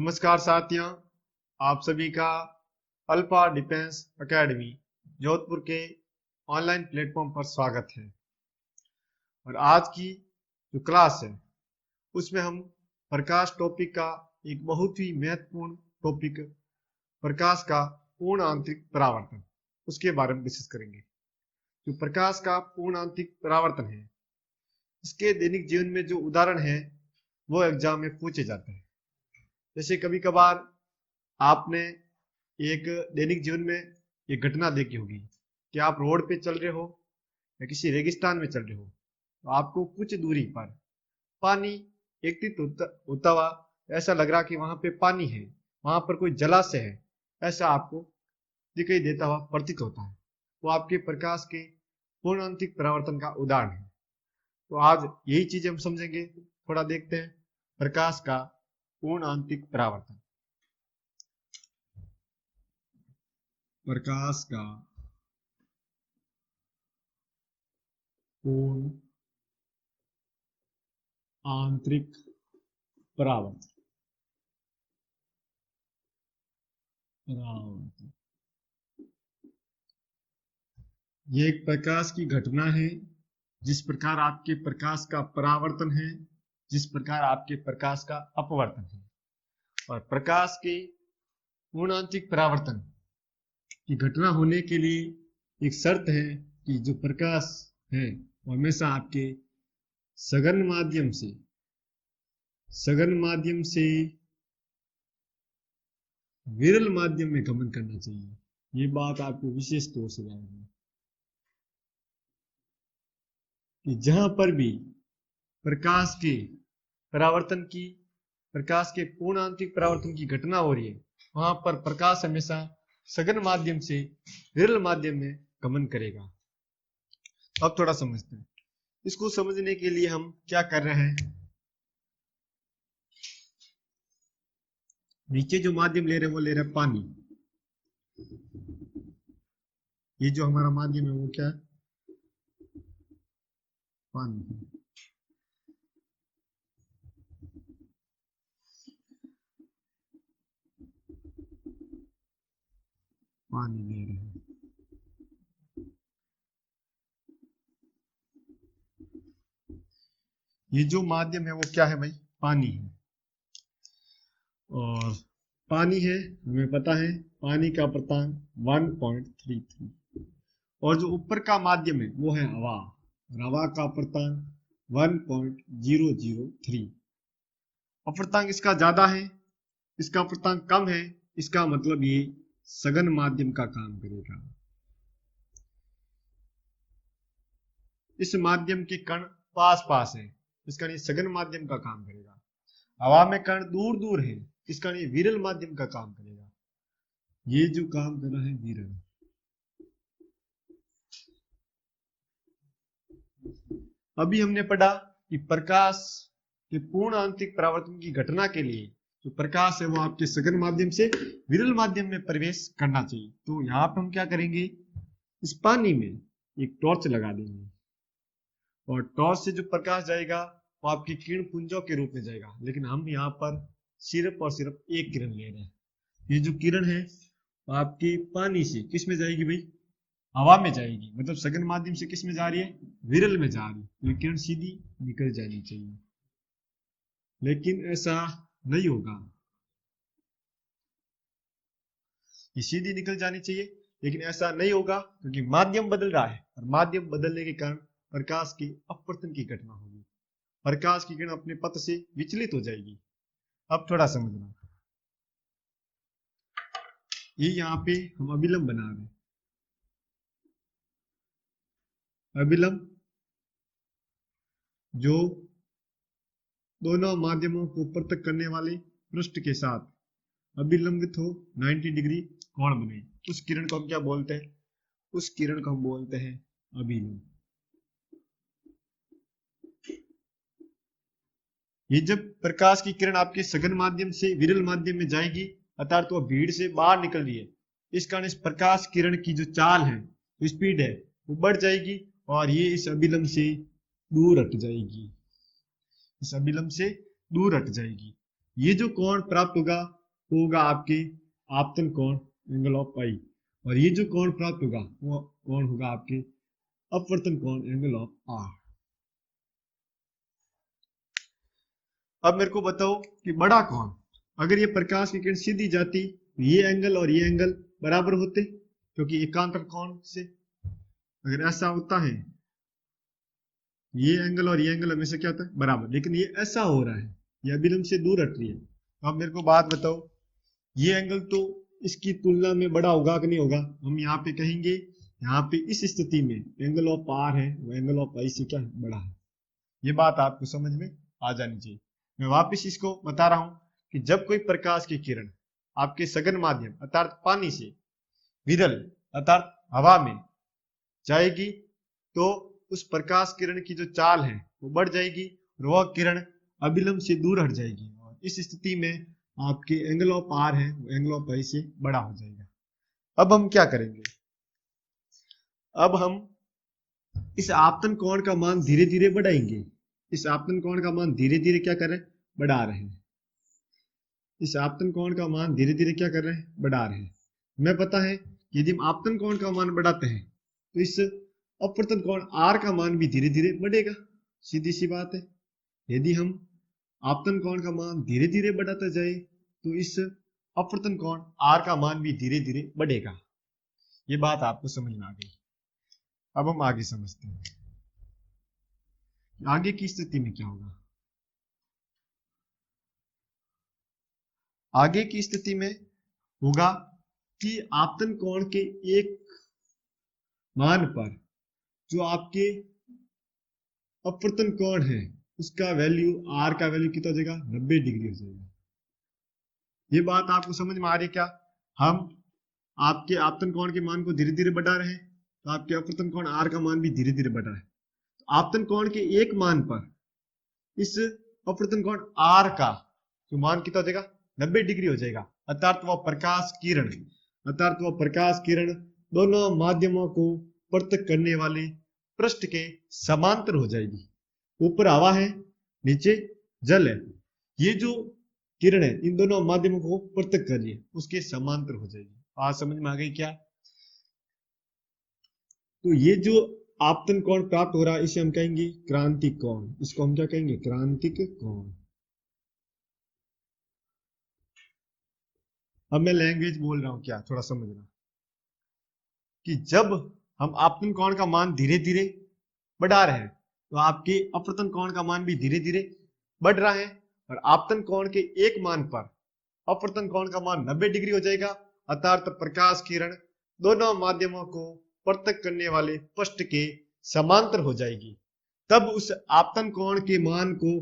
नमस्कार साथियों, आप सभी का अल्फा डिफेंस एकेडमी जोधपुर के ऑनलाइन प्लेटफॉर्म पर स्वागत है। और आज की जो क्लास है उसमें हम प्रकाश टॉपिक का एक बहुत ही महत्वपूर्ण टॉपिक प्रकाश का पूर्ण आंतरिक परावर्तन उसके बारे में डिस्कस करेंगे। जो प्रकाश का पूर्ण आंतरिक परावर्तन है इसके दैनिक जीवन में जो उदाहरण है वो एग्जाम में पूछे जाते हैं। जैसे कभी कभार आपने एक दैनिक जीवन में एक घटना देखी होगी कि आप रोड पे चल रहे हो या किसी रेगिस्तान में चल रहे हो, तो आपको कुछ दूरी पर पानी एकत्रित होता हुआ ऐसा लग रहा कि वहां पे पानी है, वहां पर कोई जलाशय है, ऐसा आपको दिखाई देता हुआ प्रतीत होता है। वो आपके प्रकाश के पूर्ण आंतरिक परावर्तन का उदाहरण है। तो आज यही चीजें हम समझेंगे। थोड़ा देखते हैं प्रकाश का पूर्ण आंतरिक परावर्तन। प्रकाश का पूर्ण आंतरिक परावर्तन। ये एक प्रकाश की घटना है। जिस प्रकार आपके प्रकाश का परावर्तन है, जिस प्रकार आपके प्रकाश का अपवर्तन है। और प्रकाश के पूर्ण आंतरिक परावर्तन की घटना होने के लिए एक शर्त है कि जो प्रकाश है वो हमेशा आपके सघन माध्यम से विरल माध्यम में गमन करना चाहिए। ये बात आपको विशेष तौर से याद है कि जहां पर भी प्रकाश के पूर्ण आंतरिक परावर्तन की घटना हो रही है वहां पर प्रकाश हमेशा सघन माध्यम से विरल माध्यम में गमन करेगा। अब थोड़ा समझते हैं। इसको समझने के लिए हम क्या कर रहे हैं, नीचे जो माध्यम ले रहे हैं वो ले रहे हैं पानी। ये जो हमारा माध्यम है वो क्या है? पानी है। पानी ले रहे हैं। ये जो माध्यम है वो क्या है भाई? पानी है। और पानी है, हमें पता है पानी का अपर्तांक 1.33 और जो ऊपर का माध्यम है वो है हवा। हवा का अपर्तांक 1.003। अपर्तांक इसका ज्यादा है, इसका अपर्तांक कम है, इसका मतलब ये सघन माध्यम का काम करेगा। इस माध्यम के कण पास पास है, इसका नहीं सघन माध्यम का काम करेगा। हवा में कण दूर दूर है, इसका नहीं विरल माध्यम का काम करेगा। ये जो काम कर रहा है विरल। अभी हमने पढ़ा कि प्रकाश के पूर्ण आंतरिक परावर्तन की घटना के लिए जो प्रकाश है वो आपके सघन माध्यम से विरल माध्यम में प्रवेश करना चाहिए। तो यहाँ पे हम क्या करेंगे, इस पानी में एक टॉर्च लगा देंगे और टॉर्च से जो प्रकाश जाएगा वो आपके किरण पुंजों के रूप में जाएगा। लेकिन हम यहाँ पर सिर्फ और सिर्फ एक किरण ले रहे हैं। ये जो किरण है वो आपके पानी से किस में जाएगी भाई? हवा में जाएगी। मतलब सघन माध्यम से किस में जा रही है? विरल में जा रही है। तो ये किरण सीधी निकल जानी चाहिए, लेकिन ऐसा नहीं होगा। ये सीधी निकल जानी चाहिए लेकिन ऐसा नहीं होगा क्योंकि माध्यम बदल रहा है और माध्यम बदलने के कारण प्रकाश के अपवर्तन की घटना होगी। प्रकाश की किरण अपने पथ से विचलित हो जाएगी। अब थोड़ा समझना, ये यहाँ पे हम अभिलंब बना रहे हैं। अभिलंब जो दोनों माध्यमों को पृथक करने वाले पृष्ठ के साथ अभिलंबित हो 90 डिग्री कोण बने, उस किरण को हम क्या बोलते हैं? उस किरण को हम बोलते हैं अभिलंब। ये जब प्रकाश की किरण आपके सघन माध्यम से विरल माध्यम में जाएगी अर्थात वो भीड़ से बाहर निकल रही है, इस कारण इस प्रकाश किरण की जो चाल है, स्पीड है, वो बढ़ जाएगी और ये इस अभिलंब से दूर हट जाएगी। इस अभिलंब से दूर हट जाएगी। ये जो कोण प्राप्त होगा वो होगा आपके आपतन कोण एंगल ऑफ पाई, और ये जो कोण प्राप्त होगा वो कोण होगा आपके अपवर्तन कोण एंगल ऑफ आर। अब मेरे को बताओ कि बड़ा कोण, अगर ये प्रकाश की किरण सीधी जाती तो ये एंगल और ये एंगल बराबर होते, क्योंकि एकांतर कोण से अगर ऐसा होता है ये एंगल और ये एंगल हमेशा क्या होता है बराबर, लेकिन ये ऐसा हो रहा है, ये अभिलंब से दूर हट रही है। तो अब मेरे को बात बताओ, ये एंगल तो इसकी तुलना में बड़ा होगा कि नहीं होगा? हम यहाँ पे कहेंगे यहाँ पे इस स्थिति में एंगल ऑफ आर है वो एंगल ऑफ आई से क्या है बड़ा है। ये बात आपको समझ में आ जानी चाहिए। मैं वापस इसको बता रहा हूं कि जब कोई प्रकाश की किरण आपके सघन माध्यम अर्थात पानी से विरल अर्थात हवा में जाएगी तो उस प्रकाश किरण की जो चाल है वो बढ़ जाएगी और वह किरण अभिलंब से दूर हट जाएगी, और इस स्थिति में आपके एंगल ऑफ आर है वो एंगल ऑफ आई से बड़ा हो जाएगा। अब हम क्या करेंगे, अब हम इस आपतन कोण का मान धीरे धीरे बढ़ाएंगे। इस आपतन कोण का मान धीरे धीरे क्या कर रहे हैं बढ़ा रहे हैं। इस आपतन कोण का मान धीरे धीरे क्या कर रहे हैं बढ़ा रहे हैं। हमें पता है यदि हम आपतन कोण का मान बढ़ाते हैं तो इस अपवर्तन कोण आर का मान भी धीरे धीरे बढ़ेगा, सीधी सी बात है। यदि हम आपतन कोण का मान धीरे धीरे बढ़ाते जाए तो इस अपवर्तन कोण आर का मान भी धीरे धीरे बढ़ेगा। ये बात आपको समझ में आ गई। अब हम आगे समझते हैं आगे की स्थिति में क्या होगा। आगे की स्थिति में होगा कि आपतन कोण के एक मान पर जो आपके अपवर्तन कोण है उसका वैल्यू आर का वैल्यू कितना हो जाएगा 90 डिग्री हो जाएगा। ये बात आपको समझ में आ रही है क्या? हम आपके आपतन कोण के मान को धीरे धीरे बढ़ा रहे हैं तो आपके अपवर्तन कोण आर का मान भी धीरे धीरे बढ़ रहा है। तो आपतन कोण के एक मान पर इस अपवर्तन कोण आर का जो मान कितना हो जाएगा 90 डिग्री हो जाएगा, अर्थात वह प्रकाश किरण दोनों माध्यमों को पृथक करने वाले पृष्ठ के समांतर हो जाएगी। ऊपर हवा है नीचे जल है, ये जो किरण है इन दोनों माध्यमों को पृथक कर रही है उसके समांतर हो जाएगी। आज समझ में आ गई क्या? तो ये जो आपतन कोण प्राप्त हो रहा है इसे हम कहेंगे क्रांतिक कोण। इसको हम क्या कहेंगे क्रांतिक कोण। अब मैं लैंग्वेज बोल रहा हूं क्या, थोड़ा समझना कि जब हम आपतन कोण का मान धीरे धीरे बढ़ा रहे हैं तो आपके अपवर्तन कोण का मान भी धीरे धीरे बढ़ रहा है, और आपतन कोण के एक मान पर अपवर्तन कोण का मान 90 डिग्री हो जाएगा, अर्थात प्रकाश किरण दोनों माध्यमों को पृथक करने वाले पृष्ठ के समांतर हो जाएगी। तब उस आपतन कोण के मान को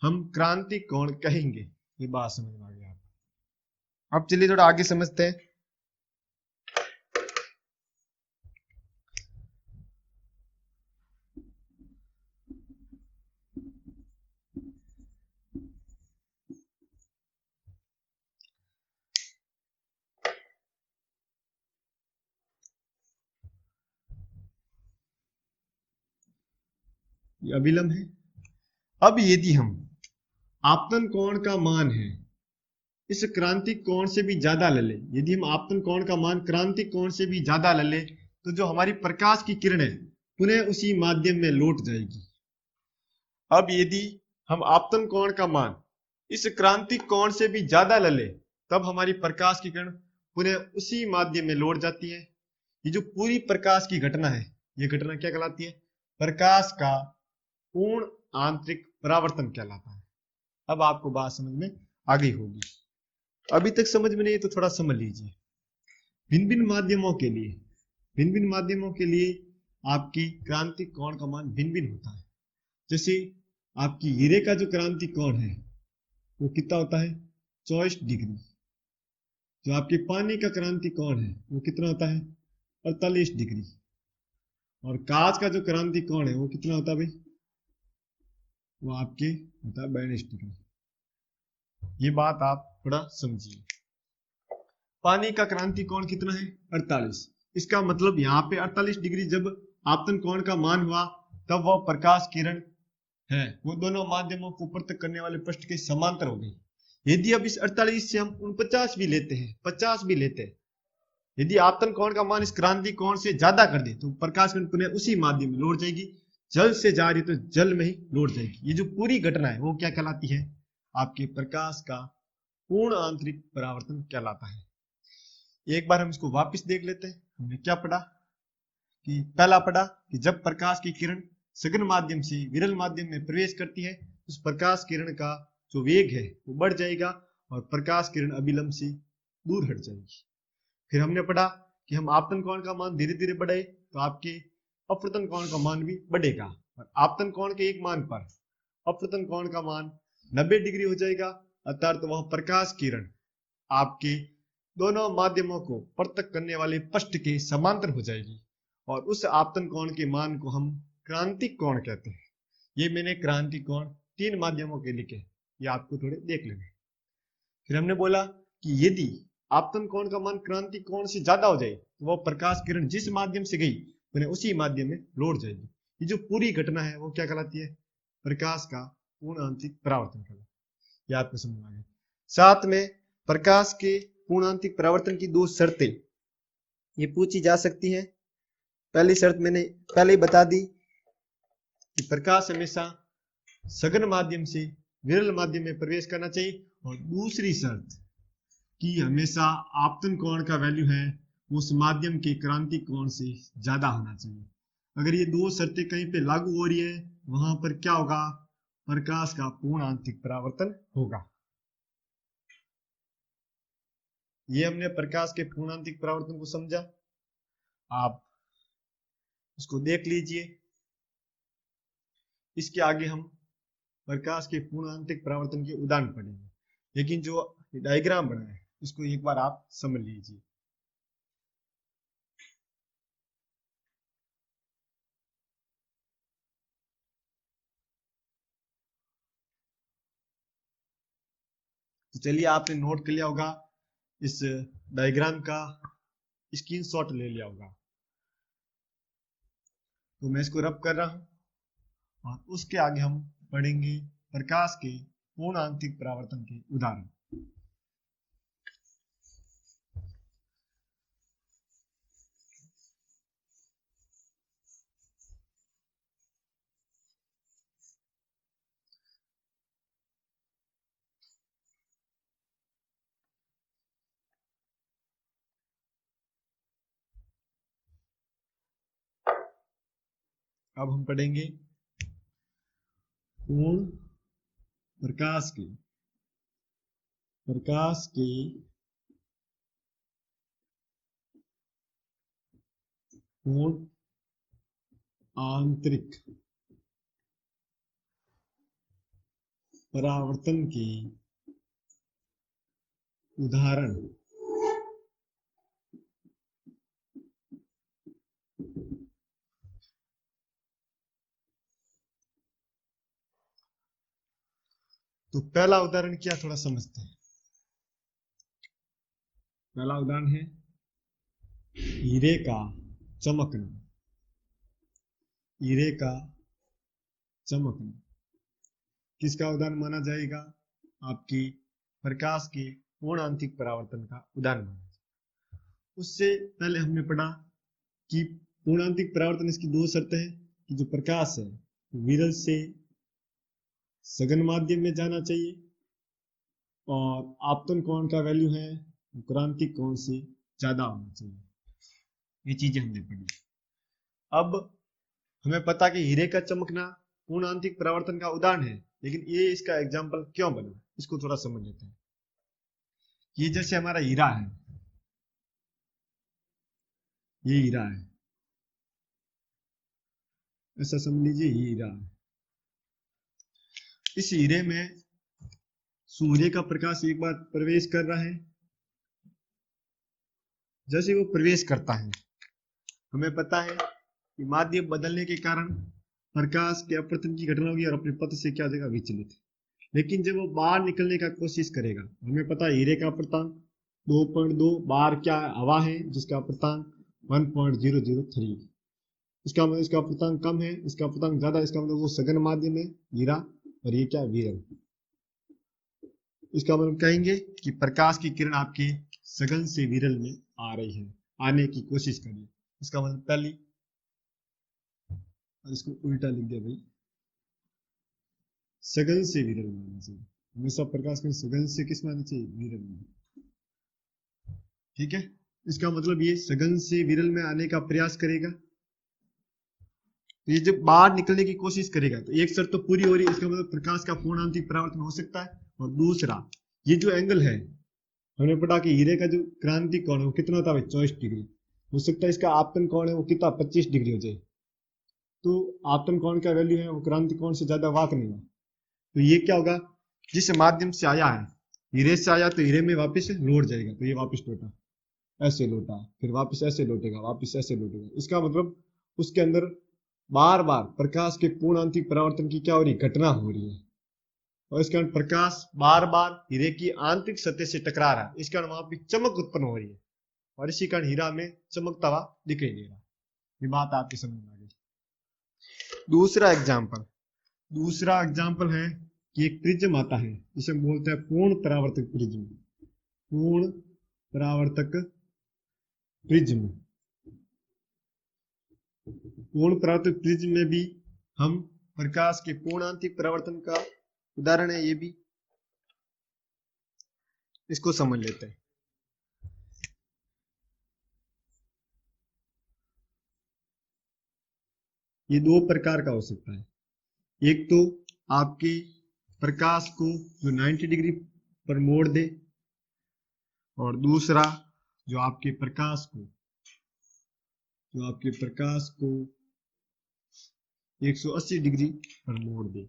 हम क्रांतिक कोण कहेंगे। ये बात समझ में आ गई आपको? अब चलिए थोड़ा आगे समझते हैं। ये अभिलंब है। अब यदि हम आपतन कोण का मान है इस क्रांतिक कोण से भी ज्यादा ले ले, यदि हम आपतन कोण का मान क्रांतिक कोण से भी ज्यादा ले ले तो जो हमारी प्रकाश की किरण है पुनः उसी माध्यम में लौट जाएगी। अब यदि हम आपतन कोण का मान इस क्रांतिक कोण से भी ज्यादा ले ले तब हमारी प्रकाश की किरण पुनः उसी माध्यम में लौट जाती है। ये जो पूरी प्रकाश की घटना है ये घटना क्या कहलाती है? प्रकाश का पूर्ण आंतरिक परावर्तन कहलाता है। अब आपको बात समझ में आ गई होगी। अभी तक समझ में नहीं तो थोड़ा समझ लीजिए। भिन्न भिन्न माध्यमों के लिए आपकी क्रांतिक कोण का मान भिन्न भिन्न होता है। जैसे आपकी हीरे का जो क्रांतिक कोण है वो कितना होता है 24 डिग्री। जो आपके पानी का क्रांतिक कोण है वो कितना होता है 48 डिग्री। और कांच का जो क्रांतिक कोण है वो कितना होता है भाई? वो आपके होता है 42 डिग्री। ये बात आप थोड़ा समझिए। पानी का क्रांतिक कोण कितना है 48। इसका मतलब यहाँ पे 48 डिग्री जब आपतन कोण का मान हुआ तब वह प्रकाश किरण है वो दोनों माध्यमों को पृथक करने वाले पृष्ठ के समांतर हो गई। यदि अब इस 48 से हम 49 भी लेते हैं, 50 भी लेते हैं, यदि आपतन कोण का मान इस क्रांति कोण से ज्यादा कर दे तो प्रकाश किरण पुनः उसी माध्यम में लौट जाएगी। जल से जा रही तो जल में ही लौट जाएगी। ये जो पूरी घटना है वो क्या कहलाती है? आपके प्रकाश का पूर्ण आंतरिक परावर्तन कहलाता है। एक बार हम इसको वापस देख लेते हैं। हमने क्या पढ़ा कि पहला पढ़ा कि जब प्रकाश की किरण सघन माध्यम से विरल माध्यम में प्रवेश करती है, उस प्रकाश किरण का जो वेग है वो बढ़ जाएगा और प्रकाश किरण अभिलंब से दूर हट जाएगी। फिर हमने पढ़ा कि हम आपतन कोण का मान धीरे धीरे बढ़ाए तो आपके अपवर्तन कोण का मान भी बढ़ेगा और आपतन कोण के एक मान पर अपवर्तन कोण का मान 90 डिग्री हो जाएगा। अर्थात वह प्रकाश किरण आपके दोनों माध्यमों को पृथक करने वाले पृष्ठ के समांतर हो जाएगी और उस आपतन कोण के मान को हम क्रांतिक कोण कहते हैं। ये मैंने क्रांतिक कोण 3 माध्यमों के लिखे, ये आपको थोड़े देख लेना। फिर हमने बोला कि यदि आपतन कोण का मान क्रांतिक कोण से ज्यादा हो जाए तो वह प्रकाश किरण जिस माध्यम से गई उन्हें उसी माध्यम में लौट जाएगी। ये जो पूरी घटना है वो क्या कहलाती है? प्रकाश का पूर्ण आंतरिक परावर्तन कहलाता है। ये आपको समझ आ गया। साथ में प्रकाश के पूर्ण आंतरिक परावर्तन की 2 शर्तें ये पूछी जा सकती है। पहली शर्त मैंने पहले ही बता दी कि प्रकाश हमेशा सघन माध्यम से विरल माध्यम में प्रवेश करना चाहिए, और दूसरी शर्त कि हमेशा आपतन कोण का वैल्यू है उस माध्यम के क्रांतिक कोण से ज्यादा होना चाहिए। अगर ये 2 शर्तें कहीं पे लागू हो रही है वहां पर क्या होगा? प्रकाश का पूर्ण आंतरिक परावर्तन होगा। ये हमने प्रकाश के पूर्ण आंतरिक परावर्तन को समझा। आप इसको देख लीजिए। इसके आगे हम प्रकाश के पूर्ण आंतरिक परावर्तन के उदाहरण पढ़ेंगे, लेकिन जो डायग्राम बना है इसको एक बार आप समझ लीजिए। तो चलिए, आपने नोट कर लिया होगा, इस डायग्राम का स्क्रीनशॉट ले लिया होगा। तो मैं इसको रब कर रहा हूं और उसके आगे हम पढ़ेंगे प्रकाश के पूर्ण आंतरिक परावर्तन के उदाहरण। अब हम पढ़ेंगे पूर्ण प्रकाश के पूर्ण आंतरिक परावर्तन के उदाहरण। तो पहला उदाहरण क्या, थोड़ा समझते हैं। पहला उदाहरण है हीरे का चमकना। हीरे का चमकना किसका उदाहरण माना जाएगा? आपकी प्रकाश के पूर्ण आंतरिक परावर्तन का उदाहरण माना जाएगा। उससे पहले हमने पढ़ा कि पूर्ण आंतरिक परावर्तन इसकी 2 शर्तें हैं कि जो प्रकाश है विरल से सघन माध्यम में जाना चाहिए और आपतन कोण का वैल्यू है क्रांतिक कोण से ज्यादा होना चाहिए। ये चीजें हमने पढ़ी। अब हमें पता कि हीरे का चमकना पूर्ण आंतरिक परावर्तन का उदाहरण है, लेकिन ये इसका एग्जाम्पल क्यों बना, इसको थोड़ा समझ लेते हैं। ये जैसे हमारा हीरा है, ये हीरा है, ऐसा समझ लीजिए ये हीरा है। इस हीरे में सूर्य का प्रकाश एक बार प्रवेश कर रहा है। जैसे वो प्रवेश करता है हमें पता है कि माध्यम बदलने के कारण प्रकाश के अपवर्तन की घटना होगी और अपने पथ से क्या हो जाएगा? विचलित। लेकिन जब वो बाहर निकलने का कोशिश करेगा, हमें पता है हीरे का अपवर्तन 2.2, बाहर क्या हवा है जिसका अपवर्तन 1.003। इसका मतलब इसका अपवर्तन कम है, इसका अपवर्तन ज्यादा, इसका मतलब वो सघन माध्यम है हीरा और ये क्या विरल। इसका मतलब कहेंगे कि प्रकाश की किरण आपके सघन से विरल में आ रही है, आने की कोशिश करिए। इसका मतलब पहली, इसको उल्टा लिख दिया भाई, सघन से विरल में आना चाहिए। हमेशा प्रकाश में सघन से किस में आना चाहिए? विरल में। ठीक है, इसका मतलब ये सघन से विरल में आने का प्रयास करेगा, ये जब बाहर निकलने की कोशिश करेगा तो एक शर्त तो पूरी हो रही है, इसका मतलब प्रकाश का पूर्णांतिक परावर्तन हो सकता है। और दूसरा, ये जो एंगल है, हमने पढ़ा कि हीरे का जो क्रांतिक कोण है वो कितना होता है? 24 डिग्री। हो सकता है इसका आपतन कोण है वो कितना? 25 डिग्री हो जाए। तो आपतन कोण का वैल्यू है वो क्रांतिक कोण से ज्यादा वाक नहीं है। तो ये क्या होगा, जिस माध्यम से आया है, हीरे से आया तो हीरे में वापस लौट जाएगा, तो ये वापस लौटा, ऐसे लौटा, फिर वापस ऐसे लौटेगा, वापस ऐसे लौटेगा। इसका मतलब उसके अंदर बार बार प्रकाश के पूर्णांतिक परावर्तन की क्या हो रही? घटना हो रही है। और इस कारण प्रकाश बार बार हीरे की आंतरिक सतह से टकरा रहा है, इस कारण वहां पर चमक उत्पन्न हो रही है, और इसी कारण हीरा में चमकता हुआ दिखाई दे रहा। ये बात आपके समझ में आ गई। दूसरा एग्जाम्पल है कि एक प्रिज्म आता है, जिसे हम बोलते हैं पूर्ण परावर्तक प्रिज्म। पूर्ण परावर्तक प्रिज्म, पूर्ण परावर्तक प्रिज्म में भी हम प्रकाश के पूर्णांतिक परावर्तन का उदाहरण है, ये भी इसको समझ लेते हैं। ये दो प्रकार का हो सकता है, एक तो आपके प्रकाश को जो 90 डिग्री पर मोड़ दे, और दूसरा जो आपके प्रकाश को 180 डिग्री पर मोड़ दे।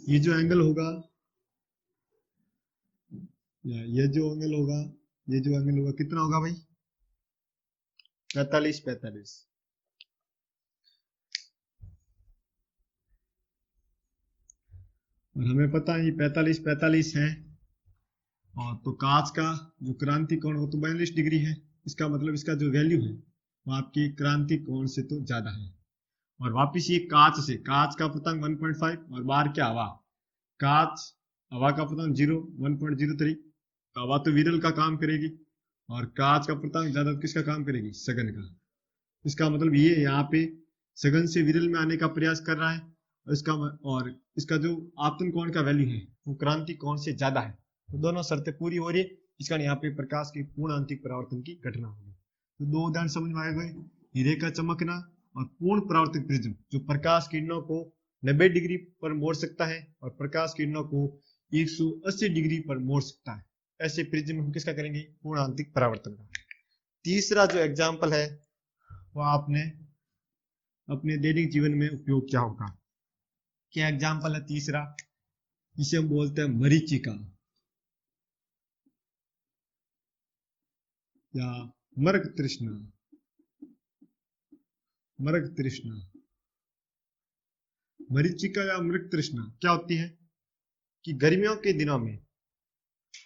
ये जो एंगल होगा, ये जो एंगल होगा कितना होगा भाई? 45। और हमें पता है 45 है, और तो कांच का जो क्रांतिक कोण हो तो 42 डिग्री है। इसका मतलब इसका जो वैल्यू है वो आपकी क्रांतिक कोण से तो ज्यादा है। और वापिस ये कांच का पूर्णांक 1.5, और बाहर क्या? हवा का पूर्णांक 1.03। तो हवा तो विरल का काम करेगी, और कांच का पूर्णांक ज्यादा किसका काम करेगी? सघन का। इसका मतलब ये यहाँ पे सघन से विरल में आने का प्रयास कर रहा है, और इसका जो आपतन कोण का वैल्यू है वो क्रांतिक कोण से ज्यादा है। तो दोनों शर्तें पूरी हो रही है, इस कारण यहाँ पे प्रकाश के पूर्णांतिक परावर्तन की घटना होगी। तो दो उदाहरण समझ में आ गए, हीरे का चमकना और पूर्ण परावर्तक प्रिज्म, जो प्रकाश किरणों को 90 डिग्री पर मोड़ सकता है और प्रकाश किरणों को 180 डिग्री पर मोड़ सकता है। ऐसे प्रिज्म हम किसका करेंगे? पूर्णांतिक परावर्तन का। तीसरा जो एग्जाम्पल है वो आपने अपने दैनिक जीवन में उपयोग किया होगा। क्या एग्जाम्पल है तीसरा? इसे हम बोलते हैं मरीचिका या मर्ग तृष्णा। मरीचिका या मृग तृष्णा क्या होती है कि गर्मियों के दिनों में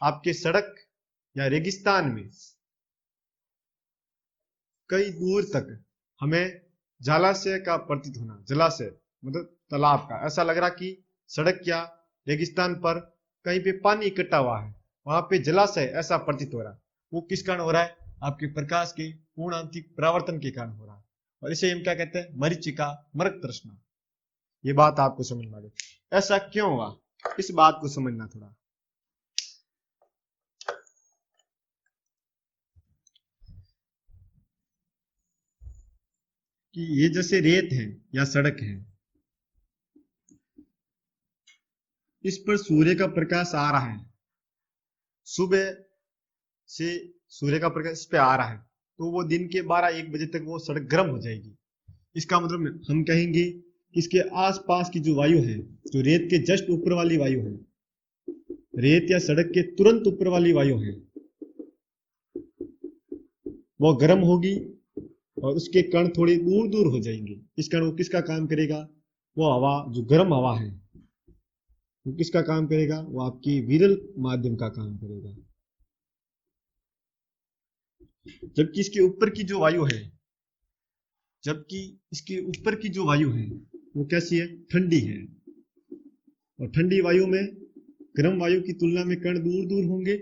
आपके सड़क या रेगिस्तान में कई दूर तक हमें जलाशय का प्रतीत होना, जलाशय मतलब तालाब का, ऐसा लग रहा कि सड़क या रेगिस्तान पर कहीं पे पानी इकट्ठा हुआ है, वहां पे जलाशय ऐसा प्रतीत हो रहा है। वो किस कारण हो रहा है? आपके प्रकाश के पूर्णांतिक परावर्तन के कारण हो रहा है, और इसे हम क्या कहते हैं? मरीचिका, मृग तृष्णा। ये बात आपको समझ में आ गई। ऐसा क्यों हुआ, इस बात को समझना थोड़ा। कि ये जैसे रेत है या सड़क है, इस पर सूर्य का प्रकाश आ रहा है, सुबह से सूर्य का प्रकाश इस पे आ रहा है, तो वो दिन के 12-1 बजे तक वो सड़क गर्म हो जाएगी। इसका मतलब हम कहेंगे कि इसके आसपास की जो वायु है, जो रेत के जस्ट ऊपर वाली वायु है, रेत या सड़क के तुरंत ऊपर वाली वायु है, वो गर्म होगी और उसके कण थोड़े दूर दूर हो जाएंगे। इस कारण वो किसका काम करेगा? वो हवा, जो गर्म हवा है, वो किसका काम करेगा? वो आपकी विरल माध्यम का काम करेगा। जबकि इसके ऊपर की जो वायु है, वो कैसी है, ठंडी है। और ठंडी वायु में गर्म वायु की तुलना में कण दूर दूर होंगे।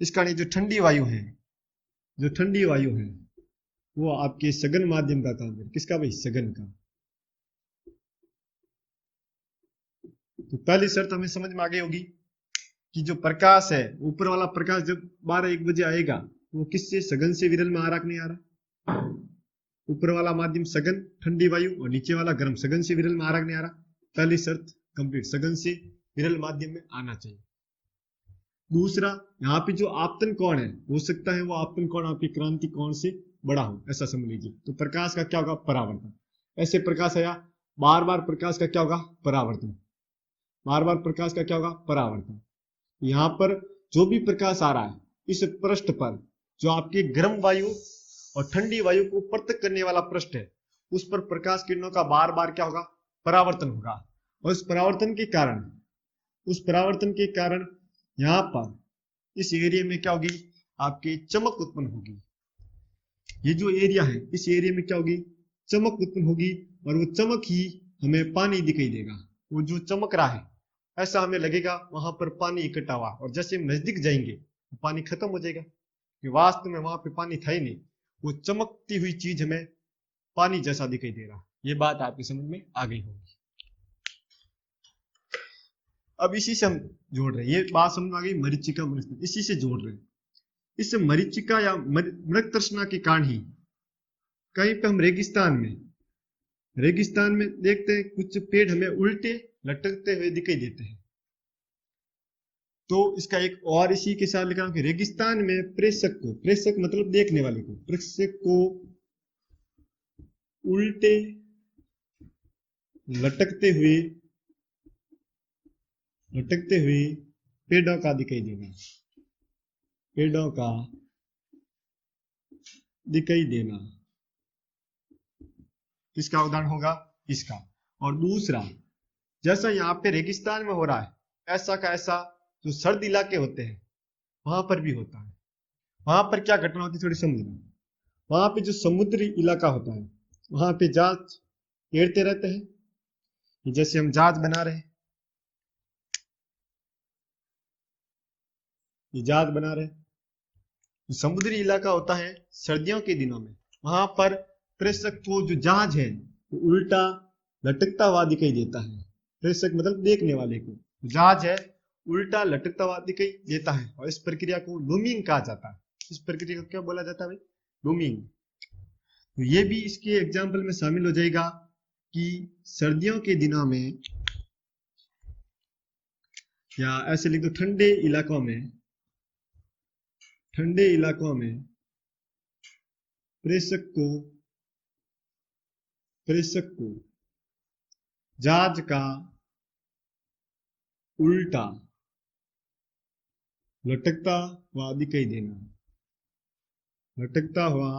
इस कारण जो ठंडी वायु है, जो ठंडी वायु है वो आपके सघन माध्यम का काम है। किसका भाई, सघन का। तो पहली शर्त हमें समझ में आ गई होगी कि जो प्रकाश है, ऊपर वाला प्रकाश जब 12-1 बजे आएगा वो किससे, सघन से विरल में आ रहा कि नहीं आ रहा। ऊपर वाला माध्यम सघन ठंडी वायु और नीचे वाला गर्म, सघन से विरल में आ रहा कि नहीं आ रहा। पहली शर्त कंप्लीट, सघन से विरल माध्यम में आना चाहिए। दूसरा, यहाँ पे जो आपतन कोण है, हो सकता है वो आपतन कोण आपके क्रांति कोण से बड़ा हो, ऐसा समझ लीजिए। तो प्रकाश का क्या होगा, परावर्तन। ऐसे प्रकाश आया, बार बार प्रकाश का क्या होगा, परावर्तन। बार बार प्रकाश का क्या होगा, परावर्तन। यहाँ पर जो भी प्रकाश आ रहा है, इस पृष्ठ पर जो आपके गर्म वायु और ठंडी वायु को पृथक करने वाला पृष्ठ है, उस पर प्रकाश किरणों का बार बार क्या होगा, परावर्तन होगा। और इस परावर्तन के कारण, उस परावर्तन के कारण यहाँ पर इस एरिया में क्या होगी, आपकी चमक उत्पन्न होगी। ये जो एरिया है, इस एरिया में क्या होगी, चमक उत्पन्न होगी। और वो चमक ही हमें पानी दिखाई देगा। वो जो चमक रहा है, ऐसा हमें लगेगा वहां पर पानी इकट्ठा हुआ। और जैसे हम नजदीक जाएंगे तो पानी खत्म हो जाएगा, कि वास्तव में वहां पे पानी था ही नहीं। वो चमकती हुई चीज हमें पानी जैसा दिखाई दे रहा। ये बात आपकी समझ में आ गई होगी। अब इसी से हम जोड़ रहे हैं, ये बात समझ में आ गई, मरीचिका मृत, इसी से जोड़ रहे हैं। इस मरीचिका या मृग तृष्णा के कारण ही कहीं पे हम रेगिस्तान में देखते हैं कुछ पेड़ हमें उल्टे लटकते हुए दिखाई देते हैं। तो इसका एक और इसी के साथ लिखा कि रेगिस्तान में प्रेषक को, प्रेषक मतलब देखने वाले को, प्रेषक को उल्टे लटकते हुए पेड़ों का दिखाई देना, पेड़ों का दिखाई देना, किसका उदाहरण होगा, इसका। और दूसरा, जैसा यहाँ पे रेगिस्तान में हो रहा है, ऐसा का ऐसा जो सर्द इलाके होते हैं वहां पर भी होता है। वहां पर क्या घटना होती है, थोड़ी समझना। वहां पे जो समुद्री इलाका होता है, वहां पे जहाज तैरते रहते हैं। जैसे हम जहाज बना रहे हैं, ये जहाज बना रहे हैं। जो समुद्री इलाका होता है सर्दियों के दिनों में, वहां पर प्रेषक को जो जहाज है वो उल्टा लटकता हुआ दिखाई देता है। प्रेषक मतलब देखने वाले को, जहाज है उल्टा लटकता हुआ दिखाई देता है। और इस प्रक्रिया को लूमिंग कहा जाता है। इस प्रक्रिया को क्या बोला जाता है भाई, लूमिंग। तो ये भी इसके एग्जाम्पल में शामिल हो जाएगा कि सर्दियों के दिनों में, या ऐसे लिख दो, ठंडे इलाकों में प्रेषक को जहाज का उल्टा लटकता हुआ दिखाई देना, लटकता हुआ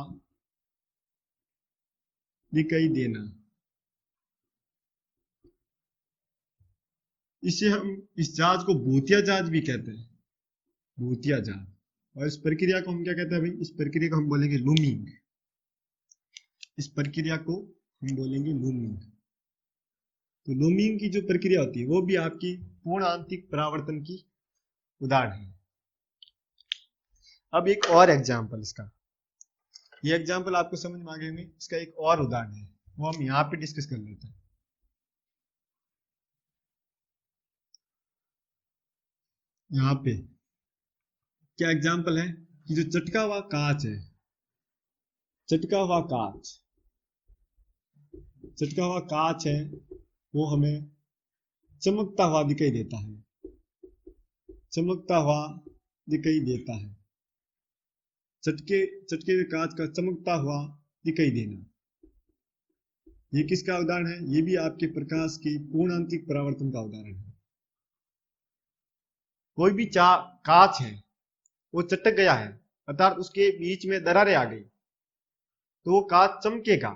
दिखाई देना। इसे हम, इस जहाज को भूतिया जहाज भी कहते हैं, भूतिया जहाज। और इस प्रक्रिया को हम क्या कहते हैं भाई, इस प्रक्रिया को हम बोलेंगे लूमिंग। इस प्रक्रिया को हम बोलेंगे लूमिंग। तो लूमिंग की जो प्रक्रिया होती है वो भी आपकी पूर्ण आंतरिक परावर्तन की उदाहरण है। अब एक और एग्जाम्पल इसका, ये एग्जाम्पल आपको समझ में आ गए होंगे। इसका एक और उदाहरण है, वो हम यहाँ पे डिस्कस कर लेते हैं। यहाँ पे क्या एग्जाम्पल है कि जो चटका हुआ कांच है, चटका हुआ कांच है, वो हमें चमकता हुआ दिखाई देता है, चमकता हुआ दिखाई देता है। चटके हुए कांच का चमकता हुआ दिखाई देना, ये किसका उदाहरण है, ये भी आपके प्रकाश की पूर्ण आंतरिक परावर्तन का उदाहरण है। कोई भी कांच है वो चटक गया है, अर्थात उसके बीच में दरारें आ गई, तो वो कांच चमकेगा,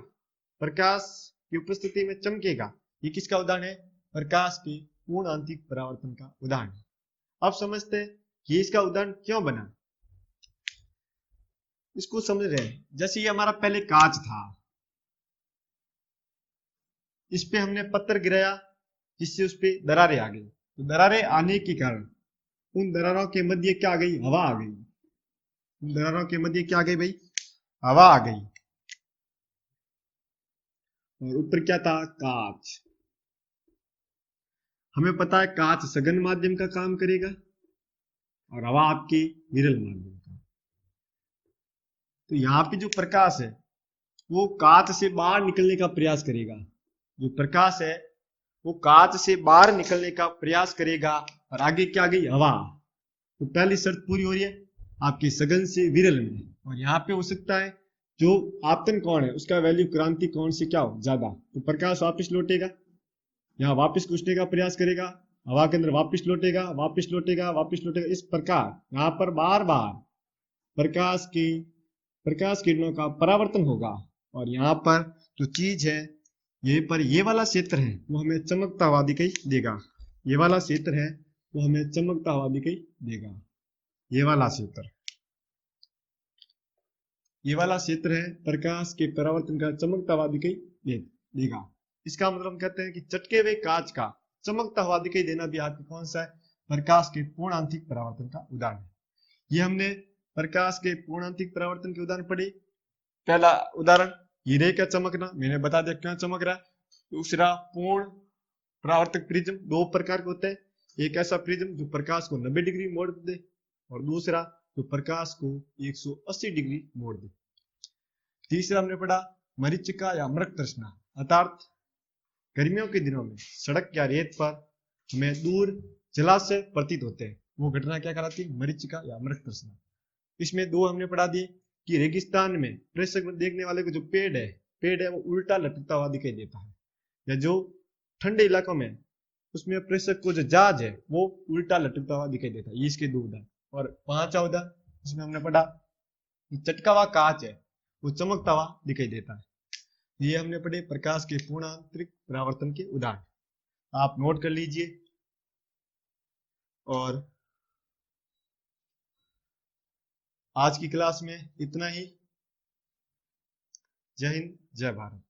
प्रकाश की उपस्थिति में चमकेगा। ये किसका उदाहरण है, प्रकाश के पूर्ण आंतरिक परावर्तन का उदाहरण है। अब समझते हैं कि इसका उदाहरण क्यों बना, इसको समझ रहे हैं। जैसे ये हमारा पहले कांच था, इस पे हमने पत्थर गिराया जिससे उस पे दरारें आ गई। तो दरारें आने के कारण उन दरारों के मध्य क्या आ गई? हवा आ गई। उन दरारों के मध्य क्या आ गई भाई? हवा आ गई। और ऊपर क्या था? कांच। हमें पता है कांच सघन माध्यम का काम करेगा और हवा आपकी विरल माध्यम का। तो यहाँ पे जो प्रकाश है वो कांच से बाहर निकलने का प्रयास करेगा। जो प्रकाश है वो कांच से बाहर निकलने का प्रयास करेगा और आगे क्या गई? हवा। तो पहली शर्त पूरी हो रही है आपकी सघन से विरल में। और यहाँ पे हो सकता है जो आपतन कोण है उसका वैल्यू क्रांति कोण से क्या हो? ज्यादा। तो प्रकाश वापस लौटेगा, यहाँ वापस घुसने का प्रयास करेगा, हवा के अंदर वापस लौटेगा, वापस लौटेगा, वापस लौटेगा। इस प्रकार यहाँ पर बार बार प्रकाश किरणों का परावर्तन होगा। और यहाँ पर जो चीज है ये वाला क्षेत्र है वो हमें चमकता हुआ दिखाई देगा। ये वाला क्षेत्र है वो हमें चमकता हुआ दिखाई देगा। ये वाला क्षेत्र है प्रकाश के परावर्तन का चमकता हुआ दिखाई देगा। इसका मतलब हम कहते हैं कि चटके हुए कांच का चमकता हुआ दिखाई देना भी आपके कौन सा है? प्रकाश के पूर्णांतिक परावर्तन का उदाहरण है। ये हमने प्रकाश के पूर्णांतिक परावर्तन के उदाहरण पढ़े। पहला उदाहरण हीरे का चमकना, मैंने बता दिया क्यों चमक रहा है। दूसरा पूर्ण परावर्तक प्रिज्म, दो प्रकार के होते हैं। एक ऐसा प्रिज्म जो प्रकाश को 90 डिग्री मोड़ दे और दूसरा जो प्रकाश को 180 डिग्री मोड़ दे। तीसरा हमने पढ़ा मरीचिका या मृग तृष्णा, अर्थात गर्मियों के दिनों में सड़क या रेत पर हमें दूर जलाशय प्रतीत होते हैं। वो घटना क्या कहलाती है? मरीचिका या मृग तृष्णा। इसमें दो हमने पढ़ा दिए कि रेगिस्तान में प्रेक्षक में देखने वाले को जो पेड़ है वो उल्टा लटकता हुआ दिखाई देता है, या जो ठंडे इलाकों में उसमें प्रेक्षक को जो जहाज है वो उल्टा लटकता हुआ दिखाई देता है। ये इसके दो उदाहरण। और पांचवा उदाहरण इसमें हमने पढ़ा कि चटका हुआ कांच है वो चमकता हुआ दिखाई देता है। ये हमने पढ़े प्रकाश के पूर्णांतरिक परावर्तन के उदाहरण। आप नोट कर लीजिए। और आज की क्लास में इतना ही। जय हिंद, जय भारत।